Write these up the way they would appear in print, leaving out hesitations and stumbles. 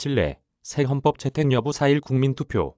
칠레 새 헌법 채택 여부 4일 국민투표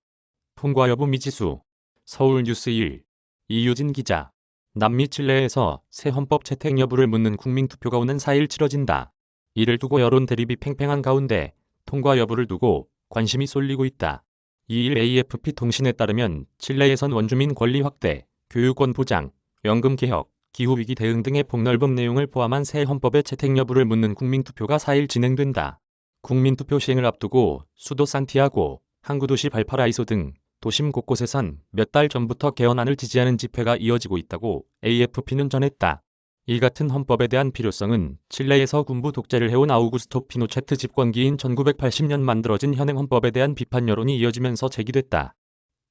통과 여부 미지수. 서울뉴스 1. 이유진 기자. 남미 칠레에서 새 헌법 채택 여부를 묻는 국민투표가 오는 4일 치러진다. 이를 두고 여론 대립이 팽팽한 가운데 통과 여부를 두고 관심이 쏠리고 있다. 2일 AFP 통신에 따르면 칠레에선 원주민 권리 확대, 교육권 보장, 연금 개혁, 기후위기 대응 등의 폭넓은 내용을 포함한 새 헌법의 채택 여부를 묻는 국민투표가 4일 진행된다. 국민투표 시행을 앞두고 수도 산티아고, 항구도시 발파라이소 등 도심 곳곳에선 몇 달 전부터 개헌안을 지지하는 집회가 이어지고 있다고 AFP는 전했다. 이 같은 헌법에 대한 필요성은 칠레에서 군부 독재를 해온 아우구스토 피노체트 집권기인 1980년 만들어진 현행 헌법에 대한 비판 여론이 이어지면서 제기됐다.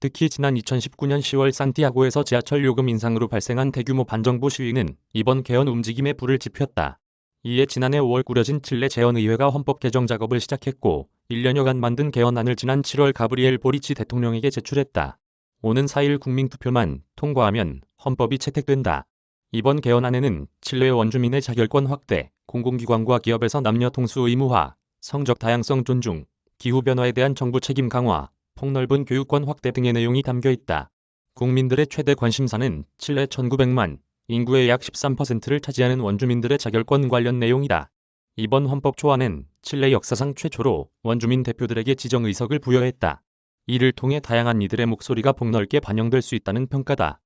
특히 지난 2019년 10월 산티아고에서 지하철 요금 인상으로 발생한 대규모 반정부 시위는 이번 개헌 움직임에 불을 지폈다. 이에 지난해 5월 꾸려진 칠레 재헌의회가 헌법 개정 작업을 시작했고 1년여간 만든 개헌안을 지난 7월 가브리엘 보리치 대통령에게 제출했다. 오는 4일 국민투표만 통과하면 헌법이 채택된다. 이번 개헌안에는 칠레 원주민의 자결권 확대, 공공기관과 기업에서 남녀 통수 의무화, 성적 다양성 존중, 기후변화에 대한 정부 책임 강화, 폭넓은 교육권 확대 등의 내용이 담겨 있다. 국민들의 최대 관심사는 칠레 1900만, 인구의 약 13%를 차지하는 원주민들의 자결권 관련 내용이다. 이번 헌법 초안은 칠레 역사상 최초로 원주민 대표들에게 지정의석을 부여했다. 이를 통해 다양한 이들의 목소리가 폭넓게 반영될 수 있다는 평가다.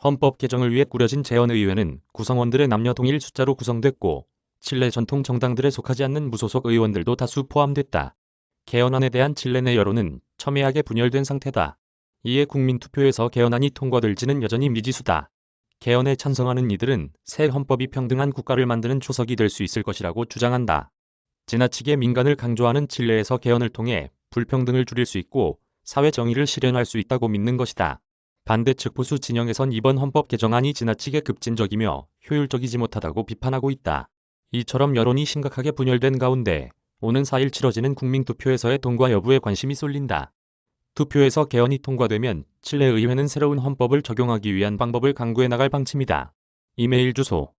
헌법 개정을 위해 꾸려진 재헌의회는 구성원들의 남녀 동일 숫자로 구성됐고 칠레 전통 정당들에 속하지 않는 무소속 의원들도 다수 포함됐다. 개헌안에 대한 칠레 내 여론은 첨예하게 분열된 상태다. 이에 국민투표에서 개헌안이 통과될지는 여전히 미지수다. 개헌에 찬성하는 이들은 새 헌법이 평등한 국가를 만드는 초석이 될 수 있을 것이라고 주장한다. 지나치게 민간을 강조하는 칠레에서 개헌을 통해 불평등을 줄일 수 있고 사회 정의를 실현할 수 있다고 믿는 것이다. 반대 측 보수 진영에선 이번 헌법 개정안이 지나치게 급진적이며 효율적이지 못하다고 비판하고 있다. 이처럼 여론이 심각하게 분열된 가운데 오는 4일 치러지는 국민투표에서의 통과 여부에 관심이 쏠린다. 투표에서 개헌이 통과되면 칠레 의회는 새로운 헌법을 적용하기 위한 방법을 강구해 나갈 방침이다. 이메일 주소